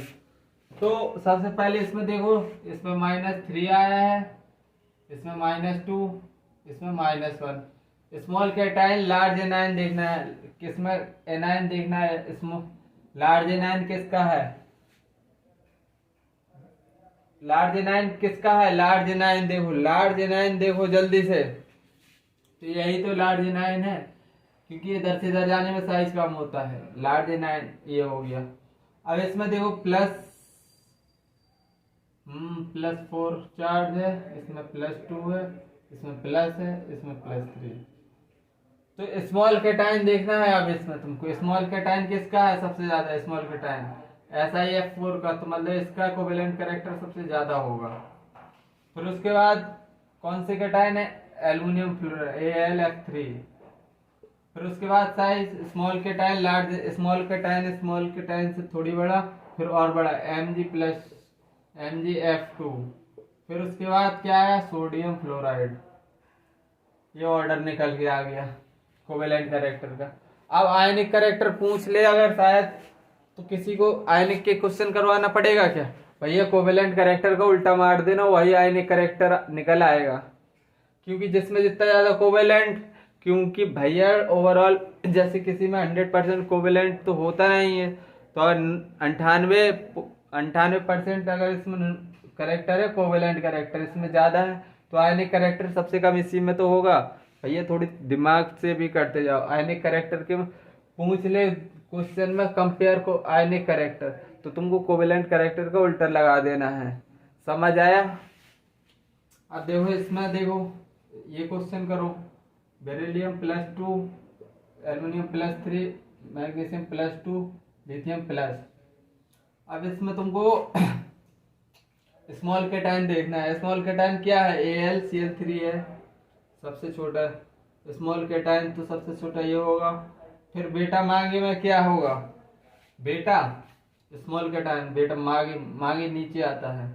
तो सबसे पहले इसमें देखो, इसमें -3 आया है, इसमें -2, इसमें -1। स्मॉल केटाइन लार्ज एनायन देखना है, किसमें एनायन देखना है, इसमें लार्ज एनायन किसका है, लार्ज एनायन किसका है, लार्ज एनायन देखो, लार्ज एनायन देखो जल्दी से, तो यही तो लार्ज एनायन है, क्योंकि इधर से इधर जाने में साइज कम होता है, लार्ज एनायन ये हो गया। अब इसमें देखो +4 चार्ज है, इसमें +2 है, इसमें प्लस है, इसमें +3। तो स्मॉल केटाइन देखना है। अब इसमें तुमको स्मॉल केटाइन किसका है सबसे ज्यादा, स्मॉल केटाइन SiF4 का, तो मतलब इसका कोवेलेंट कैरेक्टर सबसे ज्यादा होगा। फिर उसके बाद कौन से केटाइन है, एल्यूमिनियम फ्लोराइड AlF3। फिर उसके बाद size small cation large, small cation से थोड़ी बड़ा, फिर और बड़ा MgF2। फिर उसके बाद क्या है, सोडियम फ्लोराइड। ये ऑर्डर निकल के आ गया कोवेलेंट कैरेक्टर का। अब आयनिक कैरेक्टर पूछ ले अगर शायद, तो किसी को आयनिक के क्वेश्चन करवाना पड़ेगा क्या, भैया कोवेलेंट कैरेक्टर का उल्टा मार देना, वही आयनिक कैरेक्टर निकल आएगा, क्योंकि जिसमें जितना ज्यादा कोवेलेंट, क्योंकि भैया ओवरऑल जैसे किसी में 100% कोवेलेंट तो होता नहीं है, तो 98% अगर इसमें करेक्टर है, कोवेलेंट करेक्टर इसमें ज्यादा है, तो आयनिक करेक्टर सबसे कम इसी में तो होगा। भैया थोड़ी दिमाग से भी करते जाओ, आयनिक करेक्टर के पूछ ले क्वेश्चन में कंपेयर को आयनिक करेक्टर, तो तुमको कोवेलेंट करेक्टर का उल्टा लगा देना है, समझ आया। अब देखो इसमें देखो ये क्वेश्चन करो, beryllium +2, aluminium +3, magnesium +2, lithium plus. अब इसमें तुमको स्मॉल केटाइन देखना है। स्मॉल केटाइन क्या है, AlCl3 है सबसे छोटा, स्मॉल केटाइन तो सबसे छोटा ये होगा। फिर बेटा मांगे में क्या होगा, बेटा स्मॉल केटाइन, बेटा मांगे नीचे आता है,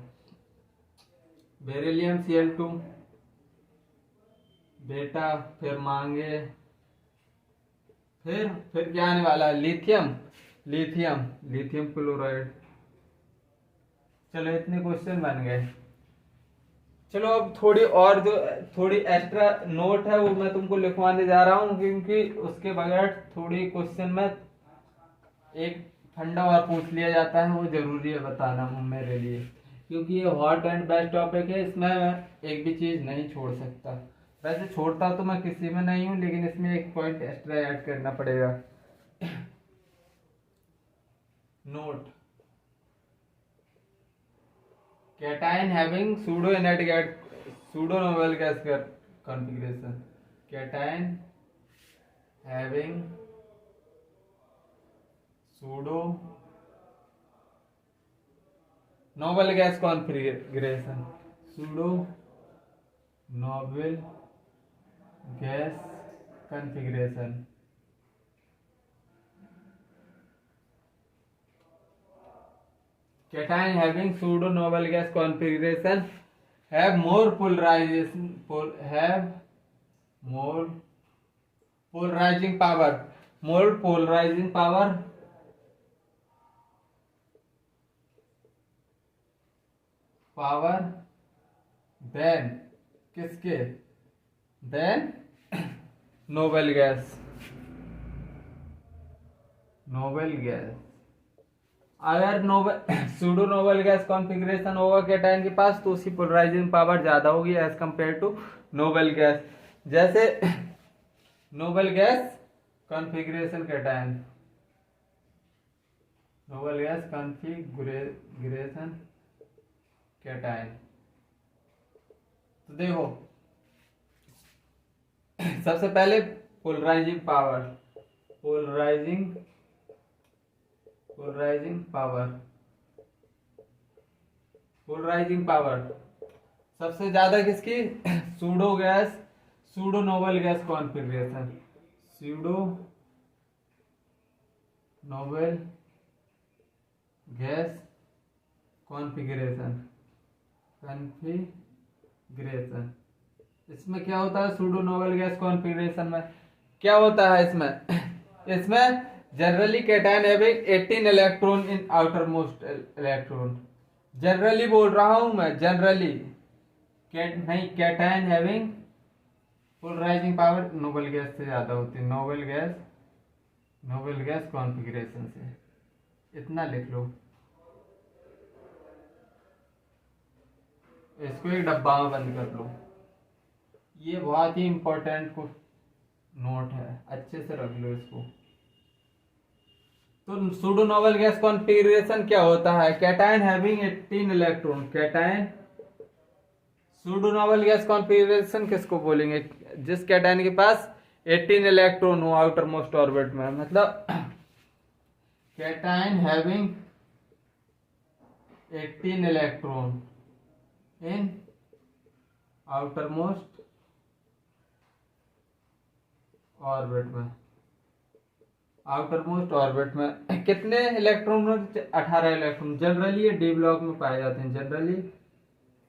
बेरिलियम Cl2 बेटा, फिर मांगे, फिर क्या आने वाला है, लिथियम लिथियम, लिथियम क्लोराइड। चलो इतने क्वेश्चन बन गए। चलो अब थोड़ी और जो थोड़ी एक्स्ट्रा नोट है वो मैं तुमको लिखवाने जा रहा हूँ, क्योंकि उसके बगैर थोड़ी क्वेश्चन में एक फंडा और पूछ लिया जाता है, वो जरूरी है बताना मेरे लिए, क्योंकि ये हॉट एंड बेस्ट टॉपिक है, इसमें एक भी चीज नहीं छोड़ सकता। वैसे छोड़ता तो मैं किसी में नहीं हूँ, लेकिन इसमें एक पॉइंट एक्स्ट्रा ऐड करना पड़ेगा। Note, cation having pseudo inert gas, pseudo noble gas configuration, cation having pseudo noble gas configuration, pseudo noble gas configuration. cation having pseudo noble gas configuration have more polarization, have more polarizing power, more polarizing power than किसके, than noble gas, noble gas। अगर noble pseudo noble gas configuration होगा cation के पास तो उसकी polarising power ज्यादा होगी as compare to noble gas. जैसे noble gas configuration cation, noble gas configuration cation. तो देखो सबसे पहले polarising power, polarising power, polarising power सबसे ज्यादा किसकी, pseudo gas, pseudo noble gas configuration, pseudo noble gas configuration, इसमें क्या होता है, सूडो नोबल गैस कॉन्फ़िगरेशन में क्या होता है, इसमें generally cation having 18 electron in outermost electron. Generally बोल रहा हूं मैं, जनरली नहीं, cation having polarising power noble gas से ज्यादा होती है, नोबल गैस कॉन्फ़िगरेशन से। इतना लिख लो, इसको एक डब्बा में बंद कर लो। ये बहुत ही इंपॉर्टेंट नोट है, अच्छे से रख लो इसको। तो सूडो नोबल गैस कॉन्फ़िगरेशन क्या होता है, cation having 18 electron, cation pseudo noble gas configuration किसको बोलेंगे, जिस कैटायन के पास 18 इलेक्ट्रॉन हो आउटर मोस्ट ऑर्बिट में, मतलब cation having 18 electron in outer most orbit में, आउटर मोस्ट ऑर्बिट में कितने इलेक्ट्रॉन, 18 इलेक्ट्रॉन। जनरली ये डी ब्लॉक में पाए जाते हैं,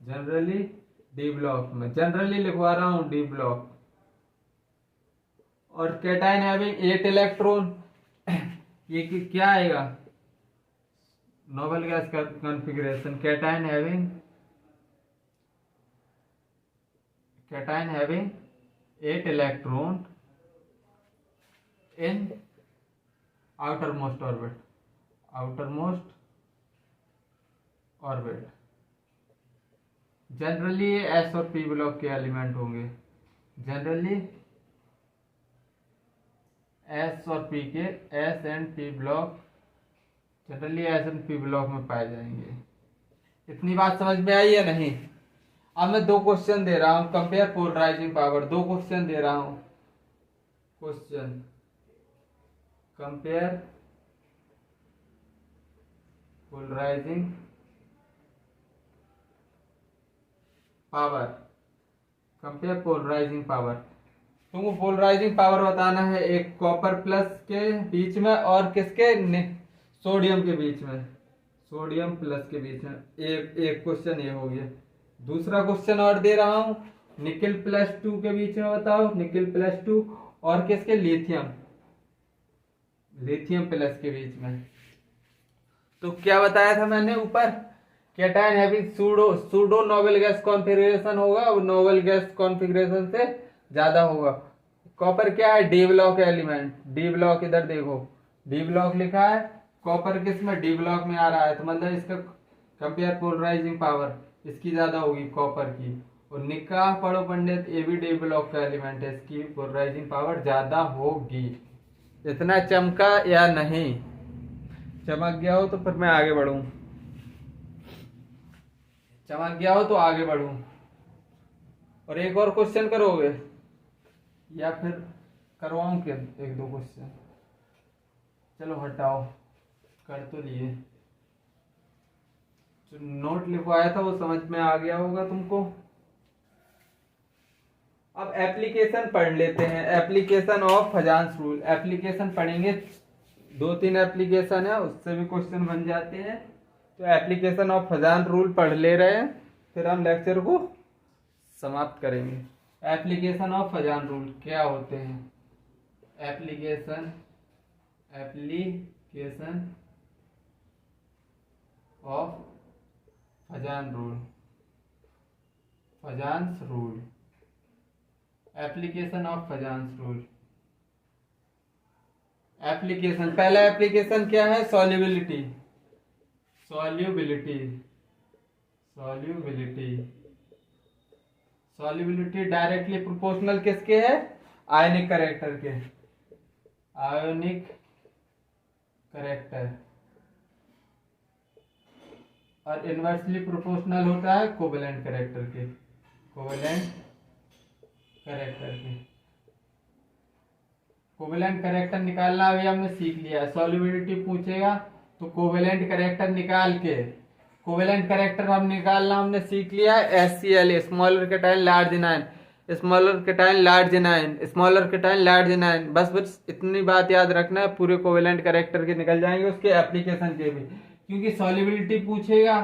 जनरली डी ब्लॉक में, जनरली लिखवा रहा हूं डी ब्लॉक। और कैटायन हैविंग 8 इलेक्ट्रॉन, ये क्या आएगा, Nobel gas configuration, cation having 8 electron in outer most orbit. Generally ये एस और पी ब्लॉक के एलिमेंट होंगे, जनरली एस और पी के, S and P block, generally S and P block में पाए जाएंगे। इतनी बात समझ में आई या नहीं। अब मैं 2 क्वेश्चन दे रहा हूं, कंपेयर पोलराइजिंग पावर, 2 क्वेश्चन दे रहा हूं, question compare polarising power, compare polarising power. तुमको पोलराइजिंग पावर बताना है एक कॉपर प्लस के बीच में और किसके, सोडियम के बीच में, सोडियम प्लस के बीच में। एक क्वेश्चन ये हो गया। दूसरा क्वेश्चन और दे रहा हूं, निकल प्लस 2 के बीच में बताओ, निकल प्लस 2 और किसके, लिथियम, लिथियम प्लस के बीच में। तो क्या बताया था मैंने ऊपर, cation having pseudo noble gas configuration होगा, और नोबल गैस कॉन्फ़िगरेशन से ज्यादा होगा। कॉपर क्या है, D block element, D block इधर देखो, डी ब्लॉक लिखा है, कॉपर किस में, डी ब्लॉक में आ रहा है, तो मतलब इसका कंपेयर पोलराइजिंग पावर इसकी ज्यादा होगी कॉपर की। और निकाह पढ़ो पंडित, ये भी डी ब्लॉक का एलिमेंट है, इसकी पोलराइजिंग पावर ज्यादा होगी। इतना चमका या नहीं, चमक गया हो तो फिर मैं आगे बढ़ूं, चमक गया हो तो आगे बढ़ूं। और एक और क्वेश्चन करोगे या फिर करवाऊं क्या, एक दो क्वेश्चन, चलो हटाओ, कर तो लिए। जो नोट लिखवाया था वो समझ में आ गया होगा तुमको। अब एप्लीकेशन पढ़ लेते हैं, एप्लीकेशन ऑफ हजान्स रूल। एप्लीकेशन पढ़ेंगे, दो तीन एप्लीकेशन है, उससे भी क्वेश्चन बन जाते हैं। तो एप्लीकेशन ऑफ हजान रूल पढ़ ले रहे हैं, फिर हम लेक्चर को समाप्त करेंगे। एप्लीकेशन ऑफ हजान रूल क्या होते हैं, application of Fajans rule, Fajans rule, application of Fajans rule. Application, पहला एप्लीकेशन क्या है, solubility, solubility, solubility, solubility directly proportional किसके है, आयनिक करेक्टर के, आयोनिक करेक्टर। और इनवर्सली प्रोपोर्शनल होता है कोवेलेंट करेक्टर के, कोवेलेंट करेक्टर के। कोवेलेंट करेक्टर निकालना अभी हमने सीख लिया। सॉल्युबिलिटी पूछेगा तो कोवेलेंट करेक्टर निकाल के, कोवेलेंट करेक्टर हम निकालना हमने सीख लिया है। HCl, smaller cation large anion, smaller cation large anion, smaller cation large anion. बस इतनी बात याद रखना है, पूरे कोवेलेंट करेक्टर के निकल जाएंगे, उसके एप्लीकेशन के भी। क्योंकि सॉल्युबिलिटी पूछेगा,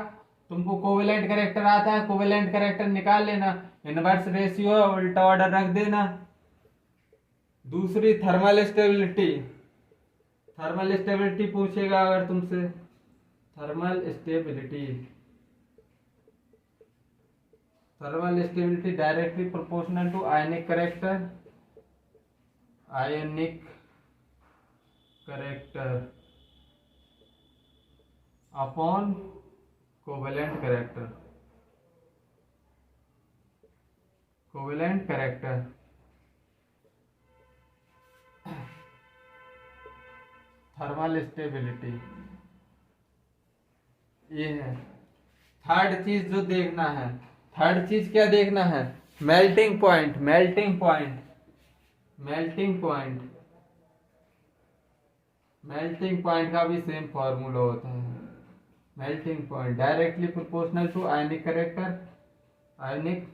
तुमको कोवेलेंट करेक्टर आता है, कोवेलेंट करेक्टर निकाल लेना, इनवर्स रेशियो उल्टा ऑर्डर रख देना। दूसरी थर्मल स्टेबिलिटी, थर्मल स्टेबिलिटी पूछेगा अगर तुमसे, thermal stability, thermal stability directly proportional to ionic character, ionic character upon covalent character, covalent character. Thermal stability ये है। थर्ड चीज जो देखना है, थर्ड चीज क्या देखना है, melting point, melting point, melting point, melting point का भी सेम फॉर्मूला होता है। Melting point directly proportional to ionic character, ionic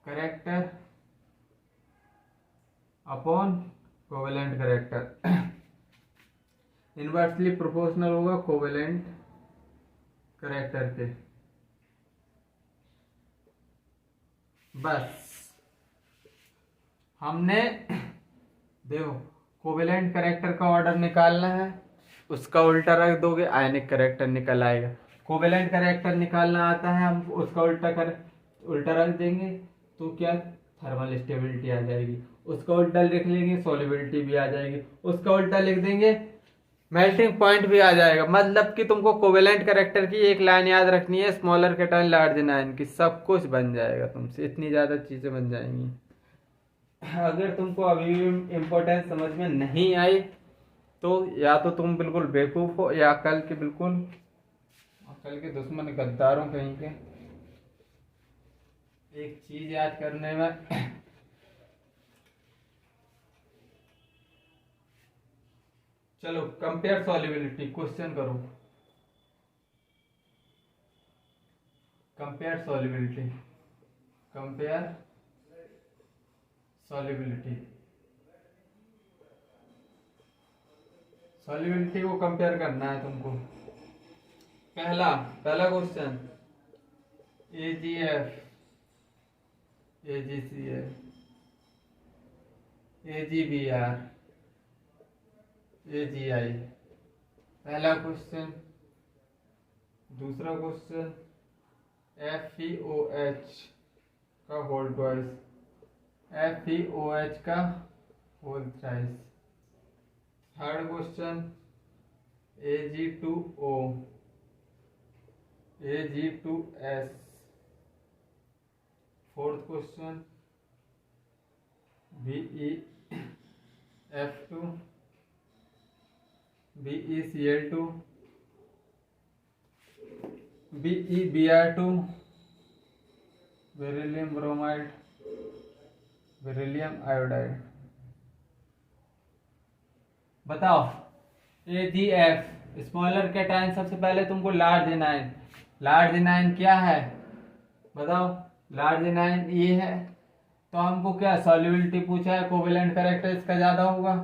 character upon covalent character. Inversely proportional होगा कोवेलेंट करेक्टर के। बस हमने देखो कोवेलेंट करेक्टर का ऑर्डर निकालना है, उसका उल्टा रख दोगे आयनिक करेक्टर निकल आएगा। कोवेलेंट करेक्टर निकालना आता है, हम उसका उल्टा रख देंगे तो क्या, थर्मल स्टेबिलिटी आ जाएगी। उसका उल्टा लिख लेंगे, सॉल्युबिलिटी भी आ जाएगी। उसका उल्टा लिख देंगे, मेल्टिंग पॉइंट भी आ जाएगा। मतलब कि तुमको कोवेलेंट करेक्टर की एक लाइन याद रखनी है, स्मॉलर केटाइन लार्ज एनायन की, सब कुछ बन जाएगा तुमसे, इतनी ज्यादा चीजें बन जाएंगी। अगर तुमको अभी भी इम्पोर्टेंस समझ में नहीं आई तो या तो तुम बिल्कुल बेवकूफ हो, या अकल के बिल्कुल, अकल के दुश्मन गद्दारों कहीं के। एक चीज याद करने में चलो कंपेयर सॉल्युबिलिटी, क्वेश्चन करो, compare solubility, compare solubility, solubility को कंपेयर करना है तुमको। पहला question, AgF, AgCl, AgBr, AgI। पहला क्वेश्चन। दूसरा क्वेश्चन FeOH का होल ट्वाइस, FeOH का whole thrice. Third question Ag2O, Ag2S। Fourth question BeF2, BeCl2, BeBr2, beryllium bromide, beryllium iodide. बताओ AgF स्मॉलर कैटायन। सबसे पहले तुमको लार्ज एनायन, लार्ज एनायन क्या है बताओ। लार्ज एनायन ये है, तो हमको क्या सॉल्युबिलिटी पूछा है, कोवेलेंट कैरेक्टर इसका ज्यादा होगा,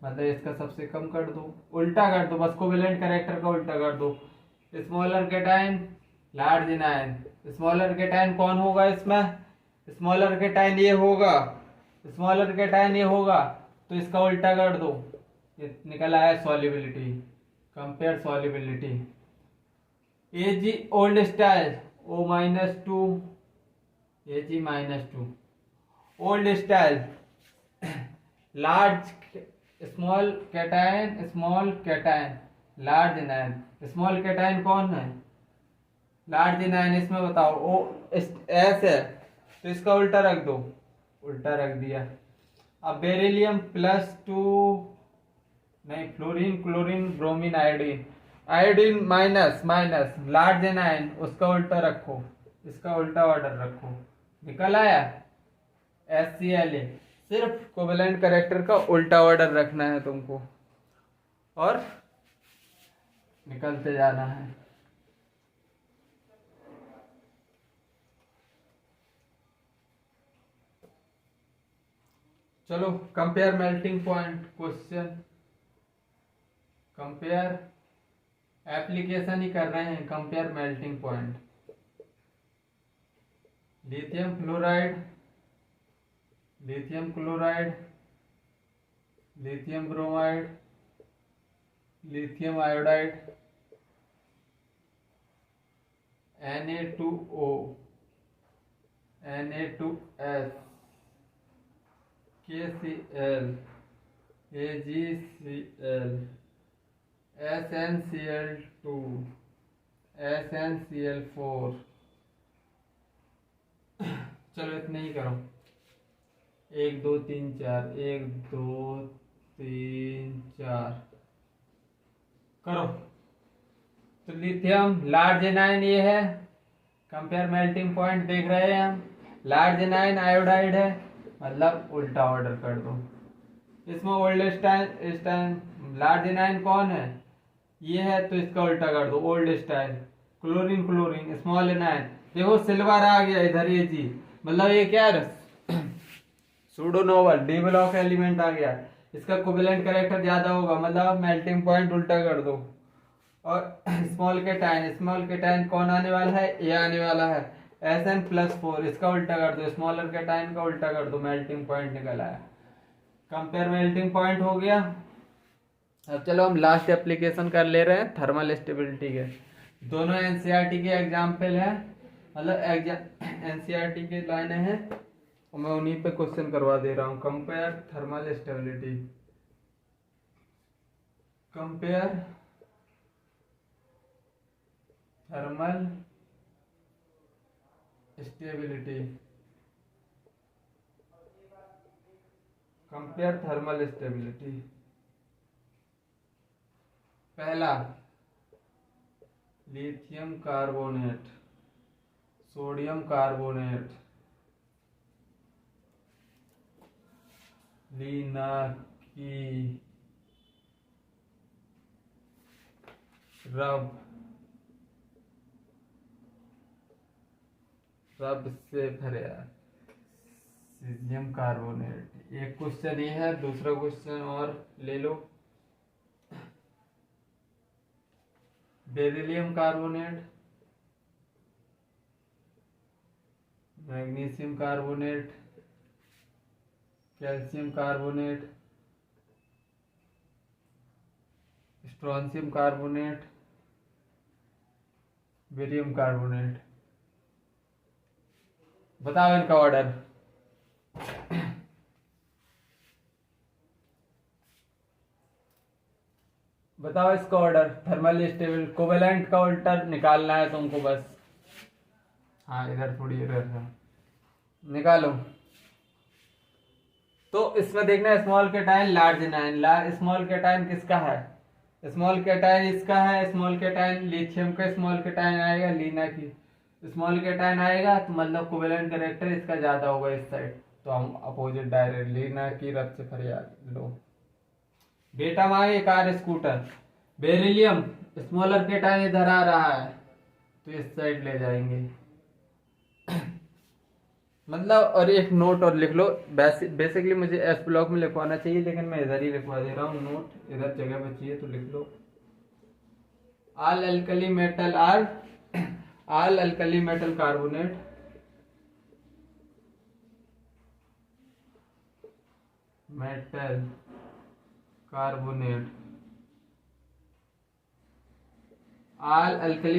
मतलब इसका सबसे कम कर दो, उल्टा कर दो, बस कोवेलेंट कैरेक्टर का उल्टा कर दो। Smaller cation large anion, smaller cation कौन होगा इसमें, स्मॉलर कैटायन ये होगा, स्मॉलर कैटायन ये होगा, तो इसका उल्टा कर दो, ये निकल आया solubility. Compare solubility. Ag old style O-2, Ag-2 old style. Large small cation large anion. Small cation कौन है, लार्ज एनायन। इसमें बताओ O S है, तो इसका उल्टा रख दो, उल्टा रख दिया। अब बेरिलियम +2, नहीं fluorine, chlorine, bromine, iodine, iodine minus minus, large anion उसका उल्टा रखो, इसका उल्टा ऑर्डर रखो, निकल आया HCl। सिर्फ कोवेलेंट कैरेक्टर का उल्टा ऑर्डर रखना है तुमको और निकलते जाना है। चलो compare melting point question, compare application ही कर रहे हैं, compare melting point. Lithium fluoride, lithium chloride, lithium bromide, lithium iodide, Na2O, Na2S, KCl, AgCl, SnCl2, SnCl4। चलो इतने ही करो, 1 2 3 4, 1 2 3 4 करो। तो लिथियम लार्ज एनायन ये है, कंपेयर मेल्टिंग पॉइंट देख रहे हैं हम, लार्ज एनायन आयोडाइड है, मतलब उल्टा ऑर्डर कर दो। इसमें ओल्ड स्टाइन लार्ज एनायन कौन है, ये है, तो इसका उल्टा कर दो, ओल्ड स्टाइन। क्लोरीन क्लोरीन स्मॉल एनायन, देखो सिल्वर आ गया इधर ये जी, मतलब ये क्या है pseudo noble D block element आ गया, इसका कोवेलेंट कैरेक्टर ज्यादा होगा, मतलब मेल्टिंग पॉइंट उल्टा कर दो। और स्मॉल कैटायन कौन आने वाला है, ये आने वाला है Sn+4, इसका उल्टा कर दो, स्मॉलर कैटायन का उल्टा कर दो, मेल्टिंग पॉइंट निकल आया। कंपेयर मेल्टिंग पॉइंट हो गया। अब चलो हम लास्ट एप्लीकेशन कर ले रहे हैं थर्मल स्टेबिलिटी के। दोनों एनसीईआरटी के एग्जाम्पल है, मतलब एनसीईआरटी के लाइनें हैं और मैं उन्हीं पे क्वेश्चन करवा दे रहा हूँ। Compare thermal stability, compare thermal stability, compare thermal stability. पहला लिथियम कार्बोनेट, सोडियम कार्बोनेट, लिनाकी रब से भरे सीजियम कार्बोनेट। एक क्वेश्चन ये है, दूसरा क्वेश्चन और ले लो। Beryllium carbonate, magnesium carbonate, calcium carbonate, strontium carbonate, barium carbonate. बताओ इनका ऑर्डर। बताओ इसका ऑर्डर। थर्मली स्टेबल कोवेलेंट का ऑर्डर निकालना है तुमको बस। हाँ इधर थोड़ी इधर है, निकालो। तो इसमें देखना small cation large anion. Small cation किसका है? स्मॉल कैटायन इसका है। स्मॉल कैटायन लिथियम का स्मॉल कैटायन आएगा, लीना की स्मॉल कैटायन आएगा, तो मतलब कोवेलेंट कैरेक्टर इसका ज्यादा होगा इस साइड, तो हम अपोजिट डायरेक्ट लीना की रब से फरियाद लो। बेटा माए car scooter. Beryllium smaller cation इधर आ रहा है, तो इस साइड ले जाएंगे। मतलब और एक नोट और लिख लो। बेसिकली मुझे एस ब्लॉक में लिखवाना चाहिए, लेकिन मैं इधर ही लिखवा दे रहा हूँ नोट। इधर जगह बची है तो लिख लो। All alkali metal carbonate all alkali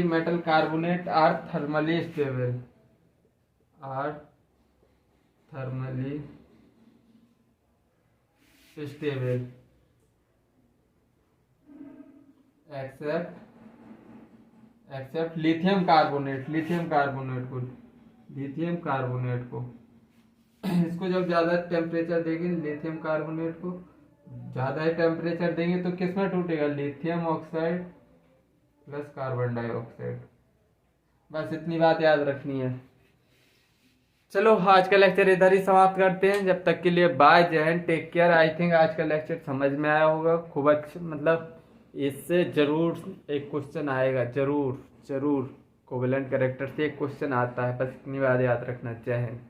metal carbonate are thermally stable, except lithium carbonate को इसको जब ज्यादा टेम्परेचर देंगे, लिथियम कार्बोनेट को ज्यादा ही टेम्परेचर देंगे तो किसमें टूटेगा? Lithium oxide plus carbon dioxide. बस इतनी बात याद रखनी है। चलो आज का लेक्चर इधर ही समाप्त करते हैं। जब तक के लिए बाय, जय हिंद, टेक केयर। आई थिंक आज का लेक्चर समझ में आया होगा खूब अच्छा। मतलब इससे जरूर एक क्वेश्चन आएगा, जरूर कोवेलेंट कैरेक्टर से एक क्वेश्चन आता है। बस इतनी बात याद रखना। जय हिंद।